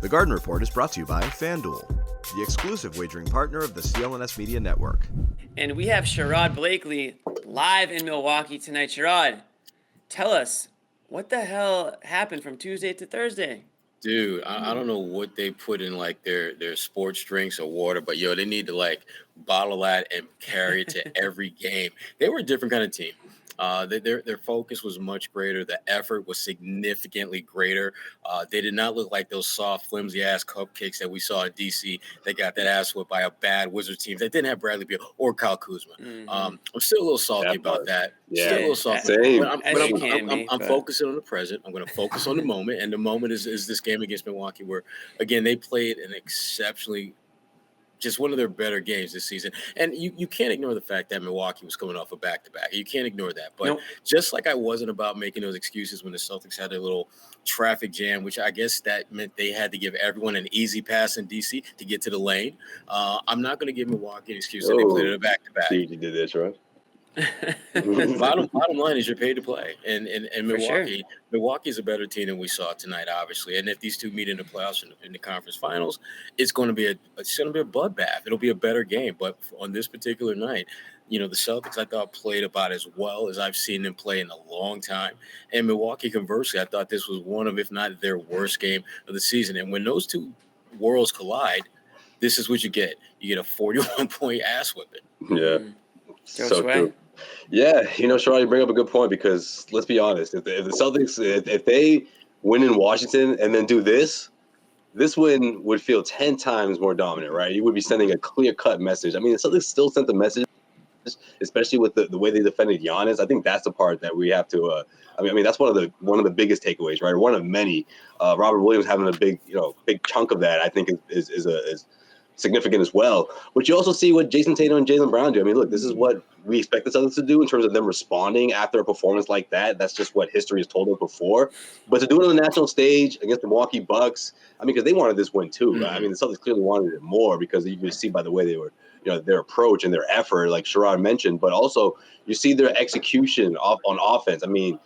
The Garden Report is brought to you by FanDuel, the exclusive wagering partner of the CLNS Media Network. And we have Sherrod Blakely live in Milwaukee tonight. Sherrod, tell us, what the hell happened from Tuesday to Thursday? Dude, I don't know what they put in like their sports drinks or water, but they need to like bottle that and carry it to every game. They were a different kind of team. Their focus was much greater. The effort was significantly greater. They did not look like those soft, flimsy-ass cupcakes that we saw in D.C. that got that ass whipped by a bad Wizards team that didn't have Bradley Beal or Kyle Kuzma. Mm-hmm. I'm still a little salty about that. Yeah. Still a little salty. Same. I'm focusing on the present. I'm going to focus on the moment, and the moment is this game against Milwaukee where, again, they played an exceptionally just one of their better games this season. And you can't ignore the fact that Milwaukee was coming off a back-to-back. You can't ignore that. But just like I wasn't about making those excuses when the Celtics had their little traffic jam, which I guess that meant they had to give everyone an easy pass in D.C. to get to the lane. I'm not going to give Milwaukee an excuse that they played it a back-to-back. You did this, right? Bottom line is you're paid to play, and Milwaukee. Sure. Milwaukee's a better team than we saw tonight, obviously. And if these two meet in the playoffs in the conference finals, it's going to be a bloodbath. It'll be a better game. But on this particular night, the Celtics I thought played about as well as I've seen them play in a long time. And Milwaukee, conversely, I thought this was one of, if not their worst game of the season. And when those two worlds collide, this is what you get. You get a 41-point ass whipping. Yeah. So true. Yeah, Sherrod, you bring up a good point because let's be honest, if the Celtics, if they win in Washington and then do this win would feel 10 times more dominant, right? You would be sending a clear-cut message. I mean, the Celtics still sent the message, especially with the way they defended Giannis. I think that's the part that we have to. I mean, that's one of the biggest takeaways, right? One of many. Robert Williams having a big chunk of that, I think, is significant as well. But you also see what Jason Tatum and Jaylen Brown do. I mean, look, this is what we expect the Celtics to do in terms of them responding after a performance like that. That's just what history has told us before. But to do it on the national stage against the Milwaukee Bucks, I mean, because they wanted this win too. Right? I mean, the Celtics clearly wanted it more because you can see by the way they were, their approach and their effort, like Sherrod mentioned, but also you see their execution on offense. I mean,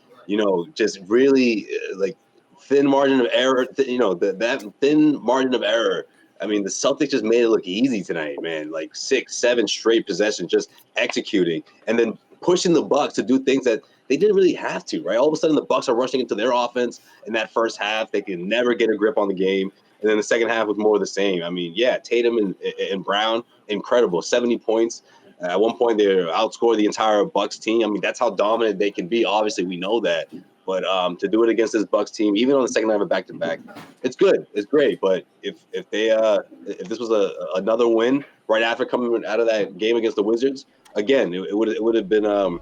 just really like thin margin of error, that thin margin of error. I mean, the Celtics just made it look easy tonight, man. Like 6-7 straight possessions, just executing and then pushing the Bucks to do things that they didn't really have to, right? All of a sudden, the Bucks are rushing into their offense in that first half. They can never get a grip on the game. And then the second half was more of the same. I mean, yeah, Tatum and Brown, incredible, 70 points. At one point, they outscored the entire Bucks team. I mean, that's how dominant they can be. Obviously, we know that. But to do it against this Bucks team, even on the second half of back-to-back, it's good. It's great. But if this was another win right after coming out of that game against the Wizards, again, it would have been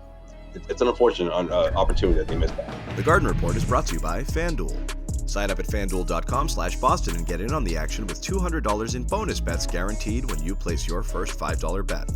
it's an unfortunate opportunity that they missed out. The Garden Report is brought to you by FanDuel. Sign up at FanDuel.com/Boston and get in on the action with $200 in bonus bets guaranteed when you place your first $5 bet.